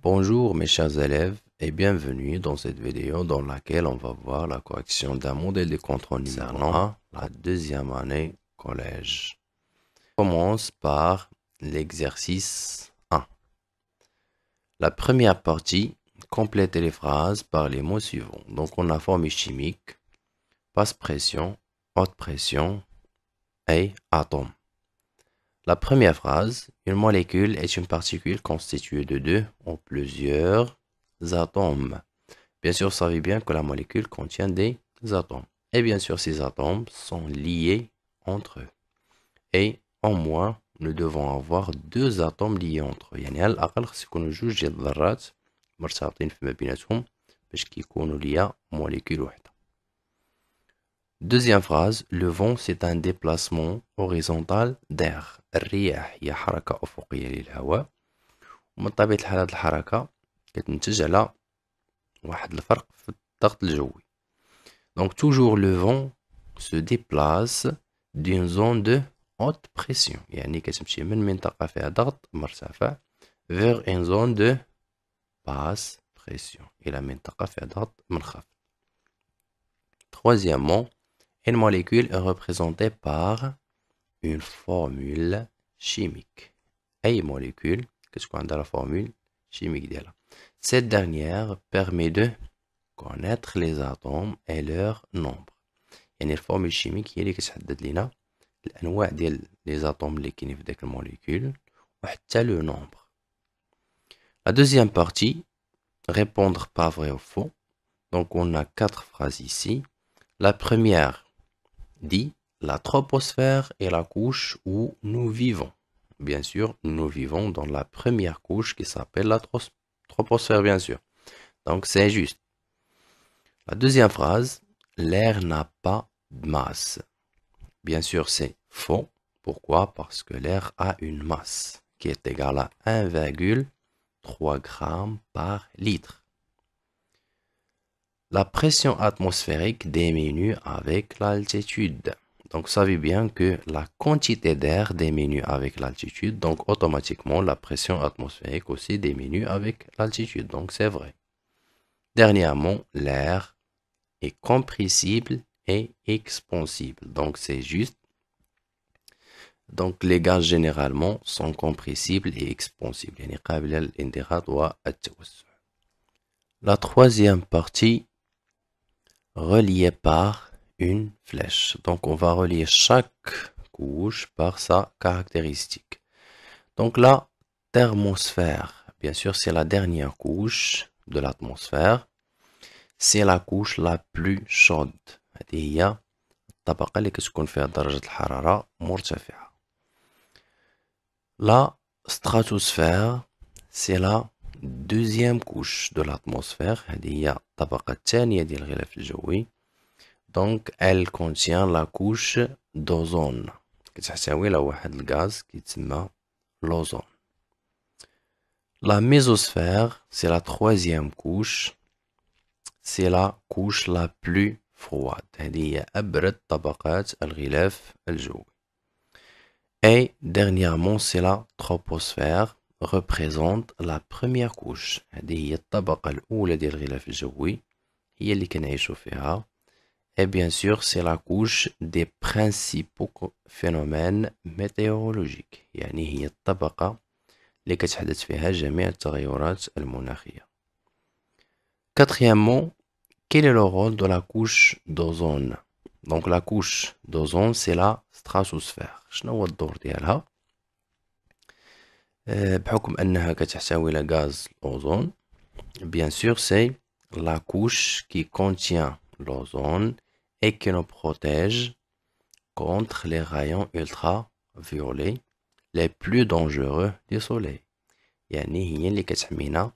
Bonjour mes chers élèves et bienvenue dans cette vidéo dans laquelle on va voir la correction d'un modèle de contrôle numéro 1, la deuxième année collège. On commence par l'exercice 1. La première partie, complétez les phrases par les mots suivants. Donc on a formule chimique, basse pression, haute pression et atome. La première phrase, une molécule est une particule constituée de deux ou plusieurs atomes. Bien sûr, vous savez bien que la molécule contient des atomes. Et bien sûr, ces atomes sont liés entre eux. Et au moins, nous devons avoir deux atomes liés entre eux. يعني على الأقل خص يكونوا جوج ديال الذرات مرتبطين فيما بيناتهم باش كيكونوا ليا molécule واحدة. Deuxième phrase, le vent c'est un déplacement horizontal d'air. الرياح هي حركة أفقية للهواء ومن طبيعة الحال هذه الحركة كتنتج على واحد الفرق في الضغط الجوي. Donc toujours le vent se déplace d'une zone de haute pression يعني كتمشي من منطقة فيها ضغط مرتفع vers une zone de basse pression إلى منطقة فيها ضغط منخفض. Troisièmement, une molécule est représentée par une formule chimique. أي molécule كتكون عندها la formule chimique ديالها. Cette dernière permet de connaître les atomes et leur nombre. يعني الفورمول chimique هي اللي كتحدد لنا الأنواع ديال les atomes اللي كاينين في داك الموليكول وحتى le nombre. La deuxième partie, répondre pas vrai ou faux. Donc on a 4 phrases ici. La première dit la troposphère est la couche où nous vivons. Bien sûr, nous vivons dans la première couche qui s'appelle la troposphère, bien sûr. Donc, c'est juste. La deuxième phrase, l'air n'a pas de masse. Bien sûr, c'est faux. Pourquoi? Parce que l'air a une masse qui est égale à 1,3 g par litre. La pression atmosphérique diminue avec l'altitude. Donc, vous savez bien que la quantité d'air diminue avec l'altitude. Donc, automatiquement, la pression atmosphérique aussi diminue avec l'altitude. Donc, c'est vrai. Dernièrement, l'air est compressible et expansible. Donc, c'est juste. Donc, les gaz généralement sont compressibles et expansibles. يعني قابلة للانضغاط والتوسع. La troisième partie, relié par une flèche. Donc, on va relier chaque couche par sa caractéristique. Donc, la thermosphère, bien sûr, c'est la dernière couche de l'atmosphère. C'est la couche la plus chaude. هذه هي الطبقة اللي كتكون فيها درجة الحرارة مرتفعة. La stratosphère, c'est la deuxième couche de l'atmosphère. هذه هي الطبقة الثانية ديال الغلاف الجوي. Donc, elle contient la couche d'ozone. كتحتوي على واحد الغاز كيتسمى l'ozone. La mésosphère, c'est la troisième couche. C'est la couche la plus froide. هذه هي أبرد طبقات الغلاف الجوي. Et dernièrement, c'est la troposphère représente la première couche. هذه هي الطبقة الأولى ديال الغلاف الجوي هي اللي كنعيشوا فيها. Et bien sûr, c'est la couche des principaux phénomènes météorologiques. يعني هي الطبقة اللي كتحدث فيها جميع التغيرات المناخية. Quatrièmement, quel est le rôle de la couche d'ozone? Donc la couche d'ozone, c'est la stratosphère. شنو هو الدور ديالها؟ بحكم أنها كتحتوي على غاز الأوزون. Bien sûr, c'est la couche qui contient l'ozone et qui nous protège contre les rayons ultraviolets les plus dangereux du soleil. يعني هي اللي كتحمينا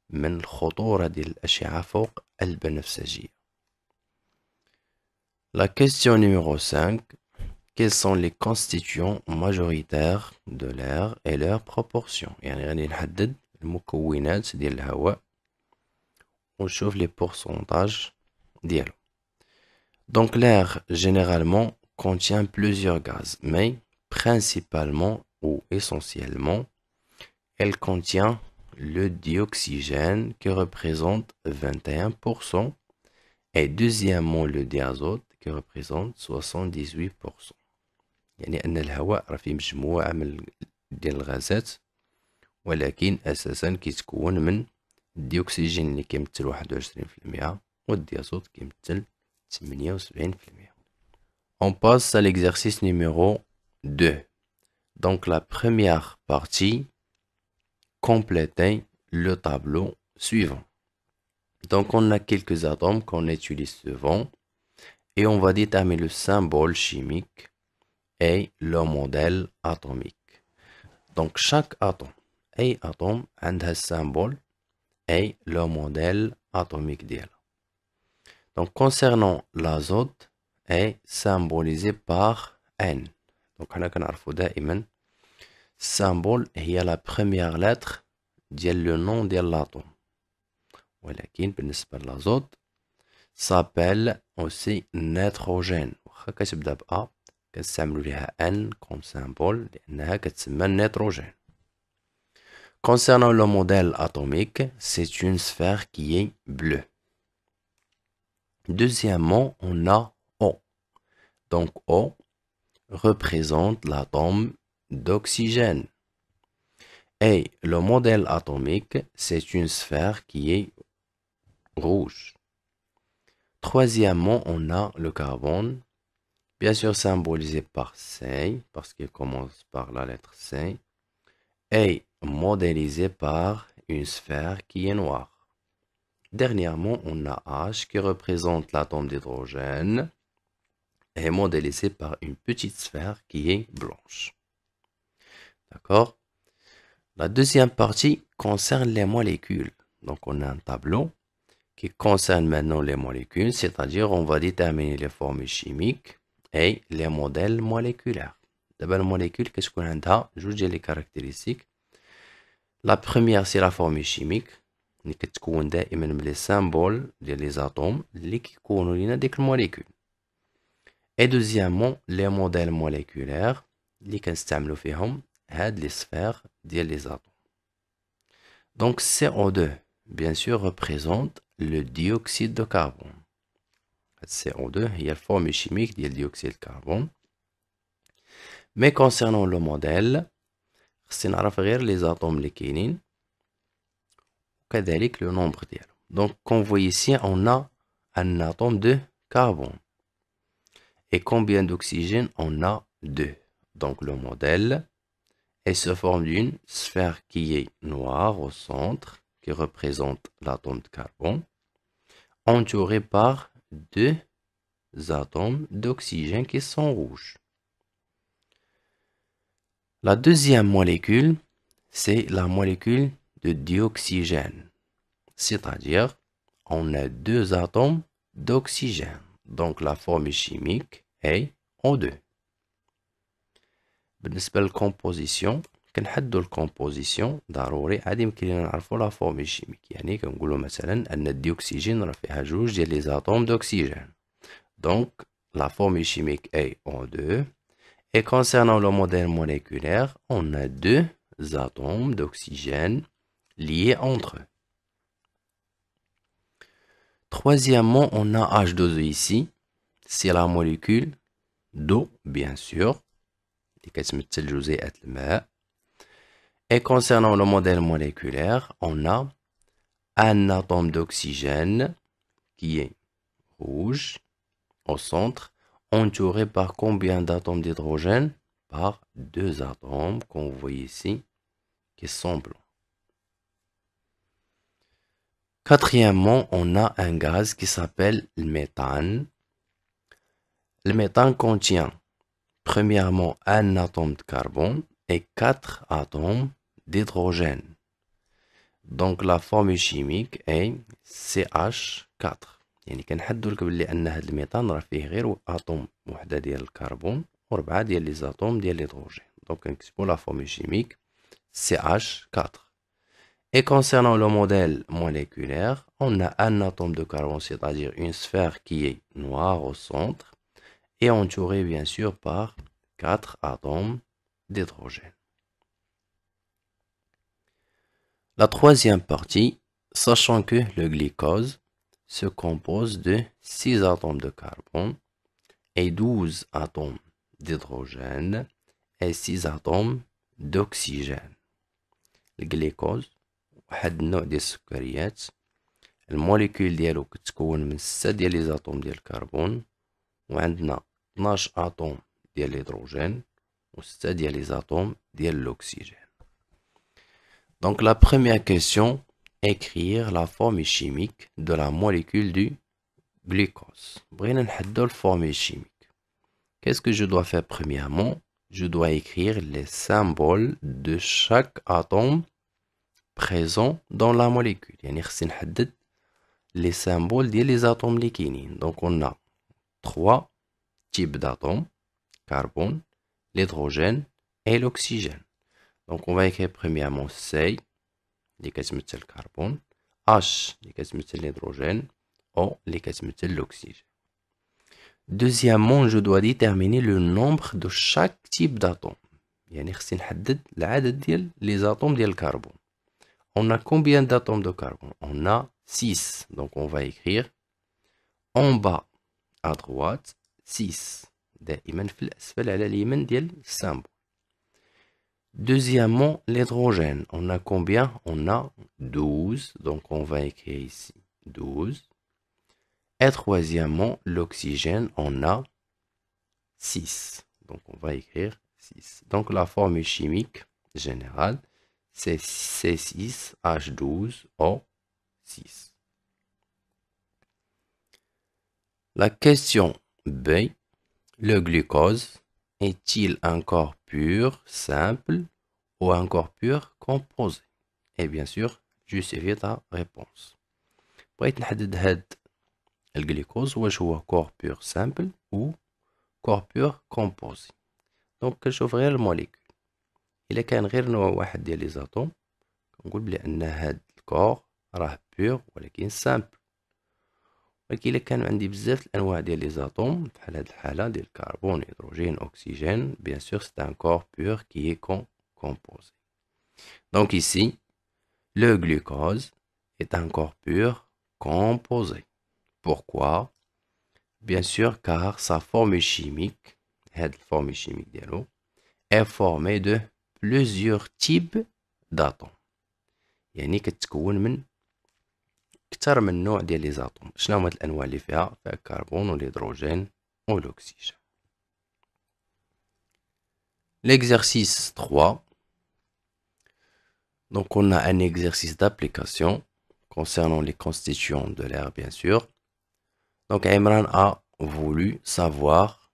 من الخطورة ديال الأشعة فوق البنفسجية. La question numéro 5. Quels sont les constituants majoritaires de l'air et leurs proportions؟ يعني غادي نحدد المكونات ديال الهواء ونشوف les pourcentages ديالو. Donc l'air généralement contient plusieurs gaz, mais principalement ou essentiellement, elle contient le dioxygène qui représente 21% et deuxièmement le diazote qui représente 78%. يعني أن الهواء راه فيه مجموعة من ديال الغازات ولكن أساسا كيتكون من الديوكسيجين اللي كيمثل 21% والديازوت كيمثل 78%. On passe à l'exercice numéro 2. Donc la première partie, compléter le tableau suivant. Donc on a quelques atomes qu'on utilise souvent et on va déterminer le symbole chimique et le modèle atomique. Donc chaque atome, أي atome عندها symbole et le modèle atomique ديالها. Donc concernant l'azote est symbolisé par N. Donc حنا كنعرفو دائما symbole هي la première lettre ديال le nom ديال l'atome. ولكن بالنسبة للازوت s'appelle aussi nitrogène. واخا كتبدا ب A كنستعملو ليها N comme symbole لأنها كتسمى nitrogène. Concernant le modèle atomique, c'est une sphère qui est bleue. Deuxièmement, on a O. Donc O représente l'atome d'oxygène. Et le modèle atomique, c'est une sphère qui est rouge. Troisièmement, on a le carbone, bien sûr symbolisé par C, parce qu'il commence par la lettre C, et modélisé par une sphère qui est noire. Dernièrement, on a H qui représente l'atome d'hydrogène et modélisé par une petite sphère qui est blanche. D'accord? La deuxième partie concerne les molécules. Donc, on a un tableau qui concerne maintenant les molécules, c'est-à-dire on va déterminer les formules chimiques et les modèles moléculaires. D'abord, la molécule, qu'est-ce qu'on a? Je vous dis les caractéristiques. La première, c'est la formule chimique. اللي كتكون دائما من les symboles ديال les atomes اللي كيكونوا لينا ديك الموليكول. Et deuxièmement, les modèles moléculaires اللي كنستعملوا فيهم هاد les sphères ديال les atomes. Donc CO2, bien sûr, représente le dioxyde de carbone. CO2 هي la formule chimique ديال dioxyde de carbone. Mais concernant le modèle, خصنا نعرف غير les atomes اللي كاينين وكذلك le nombre ديالهم. Donc comme vous voyez ici, on a un atome de carbone. Et combien d'oxygène? On a 2. Donc le modèle est se forme d'une sphère qui est noire au centre, qui représente l'atome de carbone, entouré par 2 atomes d'oxygène qui sont rouges. La deuxième molécule, c'est la molécule de dioxygène. C'est-à-dire, on a 2 atomes d'oxygène. Donc la formule chimique est O2. بالنسبة للكومبوزيسيون كنحددوا الكومبوزيسيون ضروري عاد يمكن لينا نعرفوا لا فورمول شيميك. يعني كنقولوا مثلا ان الديوكسيجين راه فيها جوج ديال لي زاتوم d'oxygène. Donc la formule chimique est O2. Et concernant le modèle moléculaire, on a 2 atomes d'oxygène liés entre eux. Troisièmement, on a H2O ici. C'est la molécule d'eau, bien sûr. Et concernant le modèle moléculaire, on a un atome d'oxygène qui est rouge au centre, entouré par combien d'atomes d'hydrogène? Par 2 atomes qu'on voit ici qui sont blancs. Quatrièmement, on a un gaz qui s'appelle le méthane. Le méthane contient premièrement un atome de carbone et 4 atomes d'hydrogène. Donc la formule chimique est CH4. يعني كنحددوا لك بلي ان هذا الميثان راه فيه غير اتوم وحده ديال الكربون و4 ديال لي زاتوم ديال الهيدروجين. دونك كنكتبوا la formule chimique CH4. Et concernant le modèle moléculaire, on a un atome de carbone, c'est-à-dire une sphère qui est noire au centre et entourée bien sûr par 4 atomes d'hydrogène. La troisième partie, sachant que le glucose se compose de 6 atomes de carbone et 12 atomes d'hydrogène et 6 atomes d'oxygène. Le glucose واحد النوع ديال السكريات الموليكول ديالو كتكون من 6 ديال لي زاتوم ديال الكربون وعندنا 12 اتوم ديال الهيدروجين و 6 ديال لي زاتوم ديال الاكسجين. Donc la première question, écrire la formule chimique de la molécule du glucose. بغينا نحددو الفورمule chimique. Qu'est-ce que je dois faire premièrement? Je dois écrire les symboles de chaque atome présent dans la molécule. يعني خصني نحدد les symboles ديال les atomes اللي كاينين. Donc on a 3 types d'atomes, carbone, l'hydrogène et l'oxygène. Donc on va écrire premièrement C اللي كتمثل الكربون, H اللي كتمثل l'hydrogène, O اللي كتمثل l'oxygène. Deuxièmement, je dois déterminer le nombre de chaque type d'atome. يعني خصني نحدد العدد ديال les atomes ديال الكربون. On a combien d'atomes de carbone? On a 6. Donc on va écrire en bas à droite 6. دائما في الأسفل على اليمين ديال السامبل. Deuxièmement, l'hydrogène. On a combien? On a 12. Donc on va écrire ici 12. Et troisièmement, l'oxygène, on a 6. Donc on va écrire 6. Donc la formule chimique générale, c'est C6H12O6. La question B. Le glucose est-il un corps pur, simple ou un corps pur composé? Et bien sûr, justifie ta réponse. بغيت نحدد هاد الجلوكوز واش هو corps pur simple ou corps pur composé. دونك كنشوف غير الموليكول. إلا كان غير نوع واحد ديال لي زاتوم كنقول بلي أن هاد الكور راه بيور ولكن سامبل. ولكن إلا كان عندي بزاف الأنواع ديال لي زاتوم بحال هاد الحالة ديال الكربون, هيدروجين, أكسجين, bien sûr c'est un corps pur qui est composé. Donc ici, le glucose est un corps pur composé. Pourquoi? Bien sûr car sa formule chimique, هاد الفورمule chimique ديالو, est formée de plusieurs types d'atomes. يعني كتكون من أكثر من نوع ديال لي زاتوم. شنو هما الأنواع اللي فيها الكربون والهيدروجين والأكسجين. L'exercice 3. Donc on a un exercice d'application concernant les constituants de l'air bien sûr. Donc Imran a voulu savoir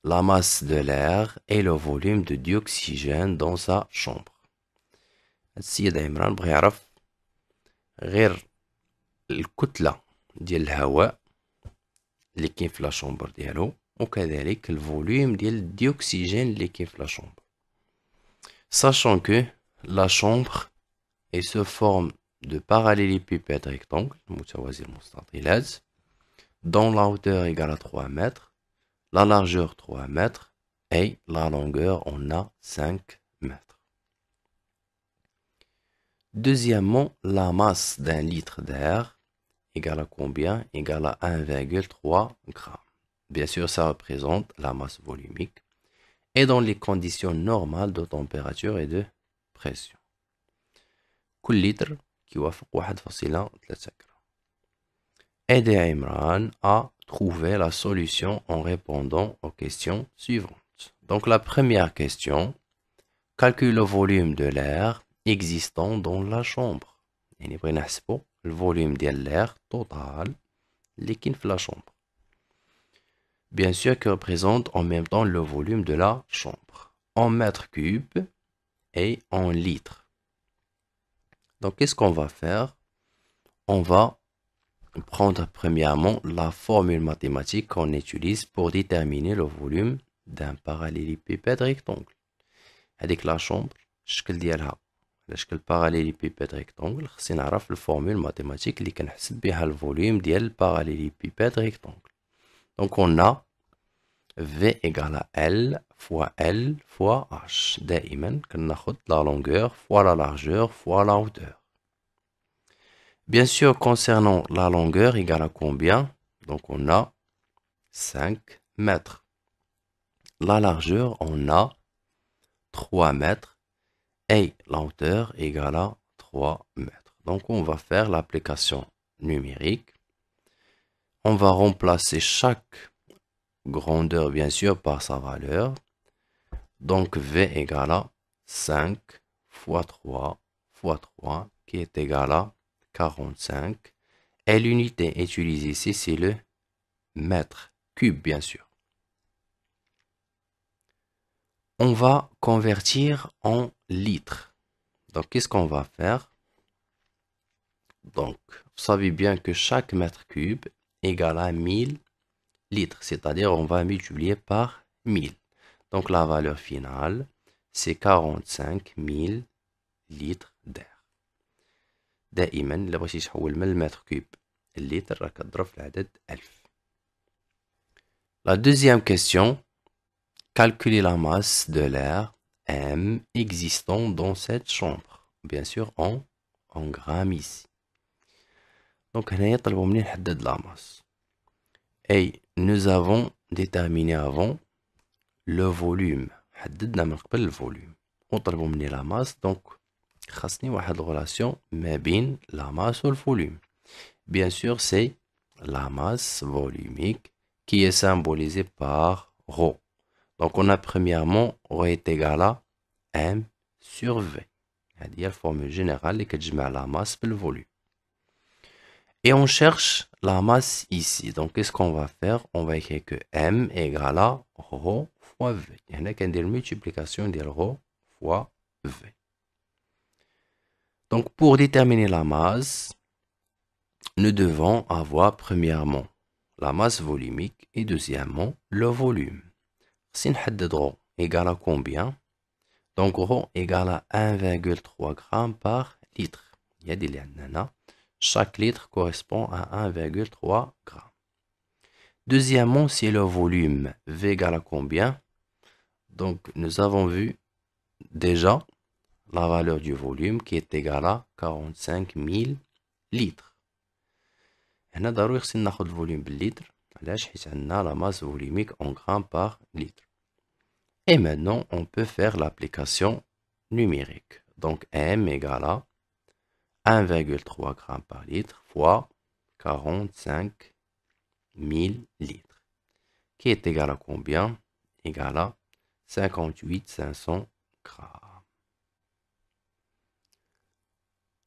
la masse de l'air et le volume de dioxygène dans sa chambre. السيد عمران بغى يعرف غير الكتلة ديال الهواء اللي كاين في لا شومبر ديالو وكذلك الفوليوم ديال الديوكسيجين اللي كاين في لا شومبر. Sachant que la chambre est se forme de parallélépipèdes rectangles متوازي المستطيلات dont la hauteur égale à 3 mètres, la largeur 3 mètres et la longueur on a 5 mètres. Deuxièmement, la masse d'un litre d'air égale à combien? Égale à 1,3 g. Bien sûr, ça représente la masse volumique et dans les conditions normales de température et de pression. كل لتر كيوافق 1.3 g. Aidez Imran à trouver la solution en répondant aux questions suivantes. Donc la première question, calcule le volume de l'air existant dans la chambre. يعني بغينا نحسبوا الفوليوم ديال l'air total اللي كاين في la chambre. Bien sûr qui représente en même temps le volume de la chambre en mètres cubes et en litres. Donc qu'est-ce qu'on va faire? On va prendre premièrement la formule mathématique qu'on utilise pour déterminer le volume d'un parallélépipède rectangle. هذيك la chambre الشكل ديالها على شكل parallélépipède rectangle خصني نعرف الفورمول ماتيماتيك اللي كنحسب بها الفوليوم ديال parallélépipède rectangle. Donc on a V égale à L fois H. دائما كناخد la longueur fois la largeur fois la hauteur. Bien sûr, concernant la longueur, égale à combien? Donc, on a 5 mètres. La largeur, on a 3 mètres. Et la hauteur égale à 3 mètres. Donc, on va faire l'application numérique. On va remplacer chaque grandeur, bien sûr, par sa valeur. Donc, V égale à 5 fois 3 fois 3, qui est égal à 45. Et l'unité utilisée ici, c'est le mètre cube, bien sûr. On va convertir en litres. Donc, qu'est-ce qu'on va faire? Donc, vous savez bien que chaque mètre cube égale à 1000 litres, c'est-à-dire on va multiplier par 1000. Donc, la valeur finale, c'est 45 000 litres d'air. دائما إلا بغيتي تحول من المتر كوب الليتر راك تضرب في العدد 1000. La deuxième question, calculer la masse de l'air M existant dans cette chambre. Bien sûr en grammes ici. Donc هنايا طلبوا مني نحدد la masse. Et nous avons déterminé avant le volume. حددنا من قبل الفوليوم. وطلبوا مني la masse, donc خاصني واحد الريلاسيون ما بين la masse و le volume. Bien sûr, c'est la masse volumique qui est symbolisée par ρ. Donc on a premièrement ρ est égal à M sur V. هذه la formule générale اللي كتجمع la masse بالvolume. volume. Et on cherche la masse ici. Donc, qu'est-ce qu'on va faire? On va écrire que M égale à ρ fois V. Il y a une multiplication de ρ fois V. Donc, pour déterminer la masse, nous devons avoir premièrement la masse volumique et deuxièmement le volume. Si on حدد ρ égale à combien? Donc, ρ égale à 1,3 g par litre. Il y a des liens. Chaque litre correspond à 1,3 g. Deuxièmement, c'est le volume. V égale à combien? Donc, nous avons vu déjà la valeur du volume qui est égale à 45 000 litres. هنا ضروري خصنا ناخد الفوليوم بالليتر علاش حيت عندنا la masse volumique en grammes par litre. Et maintenant, on peut faire l'application numérique. Donc, M égale à 1,3 g par litre fois 45 000 litres, qui est égal à combien? Égal à 58 500 grammes.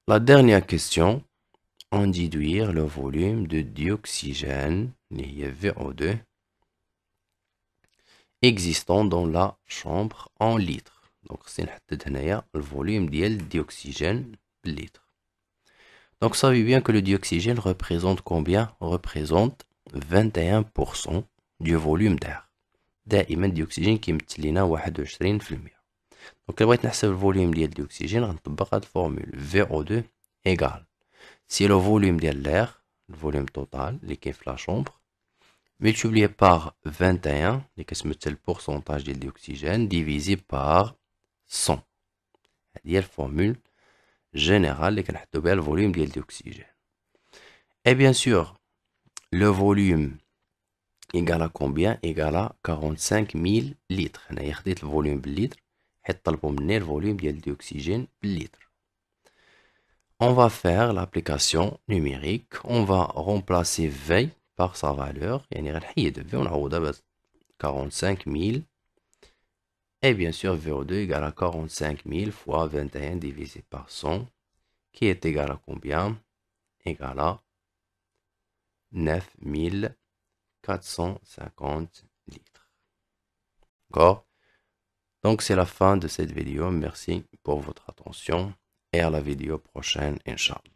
La dernière question, en déduire le volume de dioxygène, VO2, existant dans la chambre en litres. Donc, c'est le volume du dioxygène par litre. Donc, ça veut bien que le dioxygène représente combien? Représente 21% du volume d'air. دائما الديوكسيجين كيمثل لنا 21%. دونك إلا بغيت نحسب الفوليوم ديال الديوكسيجين غنطبق هاد الفورمول VO2 égal si le volume ديال l'air, le volume total اللي كاين في لا شومبر multiplié par 21 اللي كتمثل البورسونتاج ديال الديوكسيجين divisé par 100. هادي هي الفورمول générale اللي كنحدو بها الفوليوم ديال الديوكسيجين. Et bien sûr, le volume égal à combien? Égal à 45 000 litres. هنايا خديت الفوليوم بالليتر حيت طلبوا مني الفوليوم ديال الديوكسيجين بالليتر. On va faire l'application numérique. On va remplacer V par sa valeur. يعني غنحيد V ونعوضها ب 45 000. Et bien sûr, VO2 égale à 45 000 fois 21 divisé par 100, qui est égal à combien? Égal à 9 450 litres. D'accord? Donc, c'est la fin de cette vidéo. Merci pour votre attention et à la vidéo prochaine, Inch'Allah.